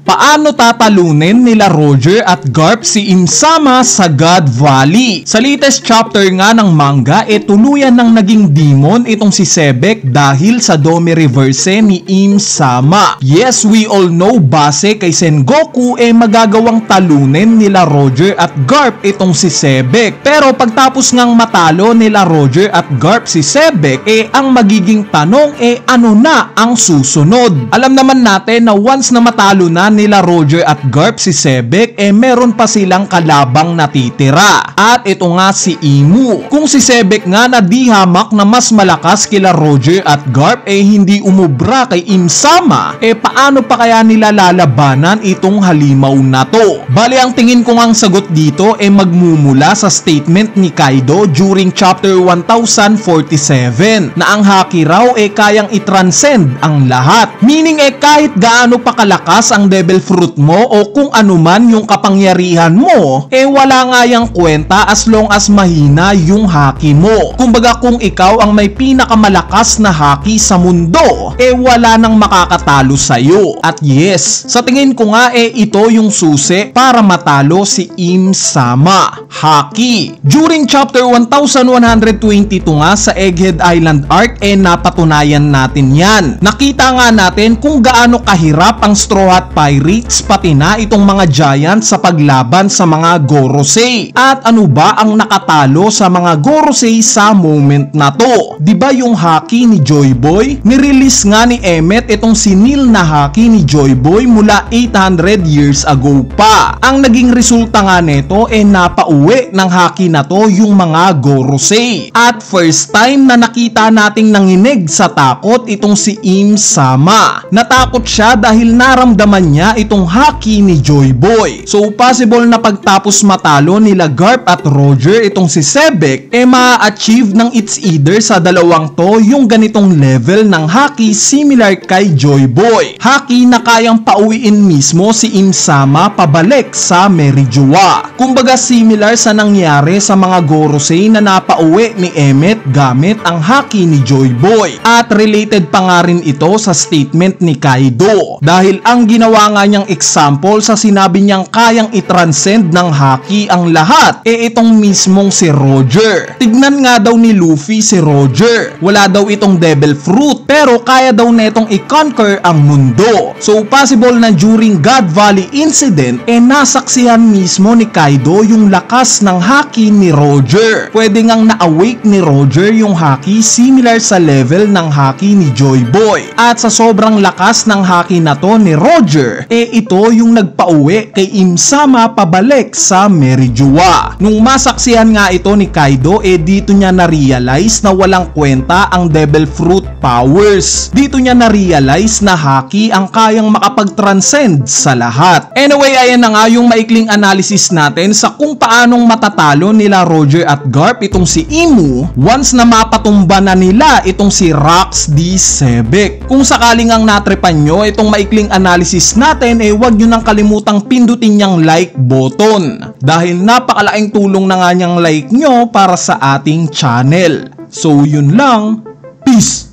Paano tatalunin nila Roger at Garp si Im-sama sa God Valley? Sa latest chapter nga ng manga, tuluyan nang naging demon itong si Sebek dahil sa Domi Reverse ni Im-sama. Yes, we all know base kay Sengoku magagawang talunin nila Roger at Garp itong si Sebek. Pero pagtapos ngang matalo nila Roger at Garp si Sebek, ang magiging tanong ano na ang susunod? Alam naman natin na once na matalo na nila Roger at Garp si Sebek, meron pa silang kalabang natitira. At ito nga si Imu. Kung si Sebek nga na di hamak na mas malakas kila Roger at Garp hindi umubra kay Im-sama, paano pa kaya nila lalabanan itong halimaw na to? Bali ang tingin ko ngang sagot dito magmumula sa statement ni Kaido during chapter 1047 na ang haki raw kayang i-transcend ang lahat. Meaning kahit gaano pa kalakas ang devil fruit mo o kung ano man yung kapangyarihan mo, wala nga yang kwenta as long as mahina yung haki mo. Kumbaga kung ikaw ang may pinakamalakas na haki sa mundo, wala nang makakatalo sa'yo. At yes, sa tingin ko nga ito yung susi para matalo si Im-sama, haki. During chapter 1122 nga sa Egghead Island arc napatunayan natin yan. Nakita nga natin kung gaano kahirap ang Straw Hat Pirates pati na itong mga giants sa paglaban sa mga Gorosei. At ano ba ang nakatalo sa mga Gorosei sa moment na to? Diba yung haki ni Joy Boy? Nirelease nga ni Emmet itong sinil na haki ni Joy Boy mula 800 years ago pa. Ang naging resulta nga nito napauwi ng haki na to yung mga Gorosei. At first time na nakita nating nanginig sa takot itong si Im-sama. Natakot siya dahil naramdaman niya itong haki ni Joy Boy. So possible na pagtapos matalo nila Garp at Roger itong si Sebek, ma-achieve ng it's either sa dalawang to yung ganitong level ng haki similar kay Joy Boy. Haki na kayang pauwiin mismo si Im-sama pabalik sa Merijoa. Kumbaga similar sa nangyari sa mga Gorosei na napauwi ni Emmet gamit ang haki ni Joy Boy. At related pa nga rin ito sa statement ni Kaido dahil ang ginawa nga niyang example sa sinabi niyang kayang i-transcend ng haki ang lahat itong mismong si Roger. Tignan nga daw ni Luffy si Roger. Wala daw itong devil fruit pero kaya daw netong i-conquer ang mundo. So possible na during God Valley incident nasaksihan mismo ni Kaido yung lakas ng haki ni Roger. Pwede ngang na-awake ni Roger yung haki similar sa level ng haki ni Joy Boy. At sa sobrang lakas ng haki na to ni Roger, ito yung nagpauwi kay Im-sama pabalik sa Merijoa. Nung masaksihan nga ito ni Kaido, dito niya na-realize na walang kwenta ang devil fruit powers. Dito niya na-realize na haki ang kayang makapag-transcend sa lahat. Anyway, ayan na nga yung maikling analysis natin sa kung paanong matatalo nila Roger at Garp itong si Imu once na mapatumba na nila itong si Rox D. Sebek. Kung sakaling ang natripan nyo itong maikling analysis natin, huwag nyo nang kalimutang pindutin yung like button dahil napakalaking tulong na nga niyang like nyo para sa ating channel. So yun lang, peace!